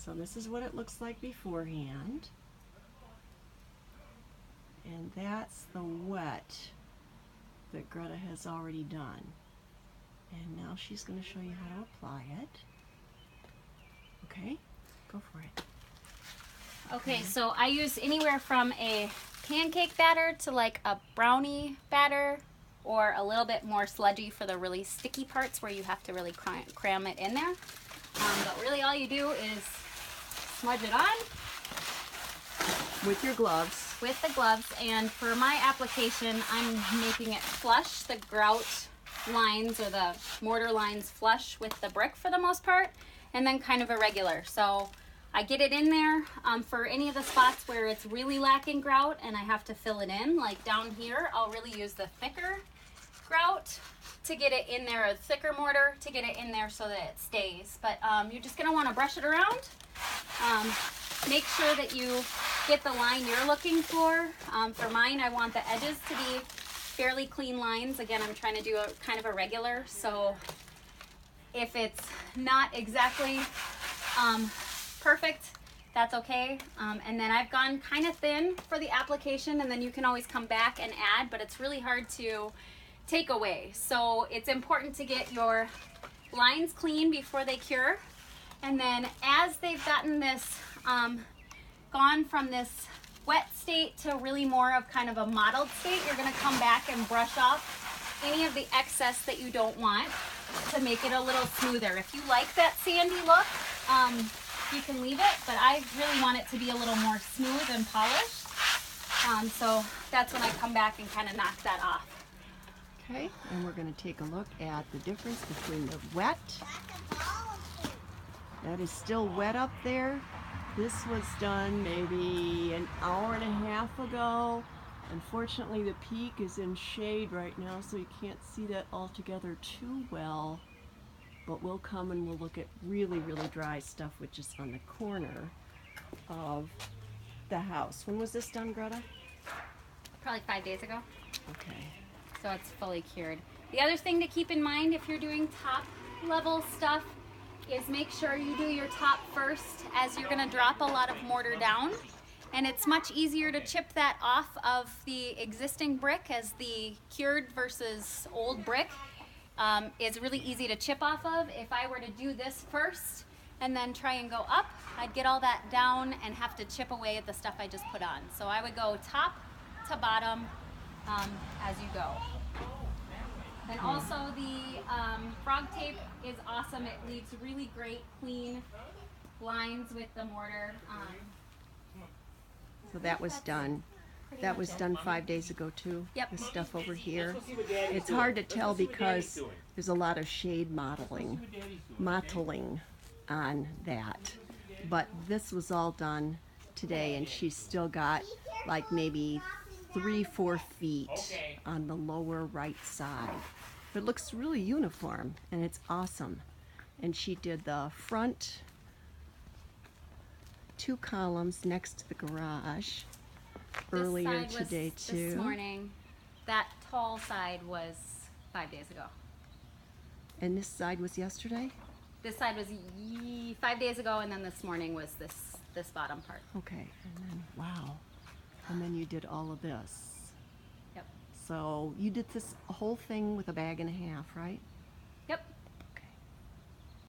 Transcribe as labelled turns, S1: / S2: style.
S1: So this is what it looks like beforehand. And that's the wet that Greta has already done. And now she's going to show you how to apply it. Okay, go for it.
S2: Okay, so I use anywhere from a pancake batter to like a brownie batter, or a little bit more sludgy for the really sticky parts where you have to really cram it in there. But really all you do is smudge it on.
S1: With your gloves.
S2: With the gloves, and for my application, I'm making it flush, the grout lines or the mortar lines flush with the brick for the most part, and then kind of irregular. So I get it in there for any of the spots where it's really lacking grout and I have to fill it in, like down here, I'll really use the thicker grout to get it in there, a thicker mortar to get it in there so that it stays. But you're just gonna wanna brush it around. Make sure that you get the line you're looking for. For mine, I want the edges to be fairly clean lines. Again, I'm trying to do a kind of a regular, so if it's not exactly perfect, that's okay. And then I've gone kind of thin for the application, and then you can always come back and add, but it's really hard to take away. So it's important to get your lines clean before they cure. And then as they've gotten this, gone from this wet state to really more of kind of a mottled state, you're gonna come back and brush off any of the excess that you don't want to make it a little smoother. If you like that sandy look, you can leave it, but I really want it to be a little more smooth and polished. So that's when I come back and kind of knock that off.
S1: Okay, and we're going to take a look at the difference between the wet. That is still wet up there. This was done maybe an hour and a half ago. Unfortunately, the peak is in shade right now, so you can't see that altogether too well. But we'll come and we'll look at really, really dry stuff, which is on the corner of the house. When was this done, Greta?
S2: Probably 5 days ago.
S1: Okay.
S2: So it's fully cured. The other thing to keep in mind if you're doing top level stuff is make sure you do your top first, as you're gonna drop a lot of mortar down. And it's much easier to chip that off of the existing brick, as the cured versus old brick is really easy to chip off of. If I were to do this first and then try and go up, I'd get all that down and have to chip away at the stuff I just put on. So I would go top to bottom as you go. And also the frog tape is awesome. It leaves really great clean lines with the mortar.
S1: So that was done. That was done 5 days ago too.
S2: Yep.
S1: This stuff over here. It's hard to tell because there's a lot of shade mottling on that. But this was all done today, and she's still got like maybe 3-4 feet on the lower right side. But it looks really uniform, and it's awesome. And she did the front 2 columns next to the garage earlier today too.
S2: This morning. That tall side was 5 days ago.
S1: And this side was yesterday?
S2: This side was 5 days ago, and then this morning was this bottom part.
S1: Okay, and then wow. And then you did all of this.
S2: Yep.
S1: So you did this whole thing with a bag and a half, right?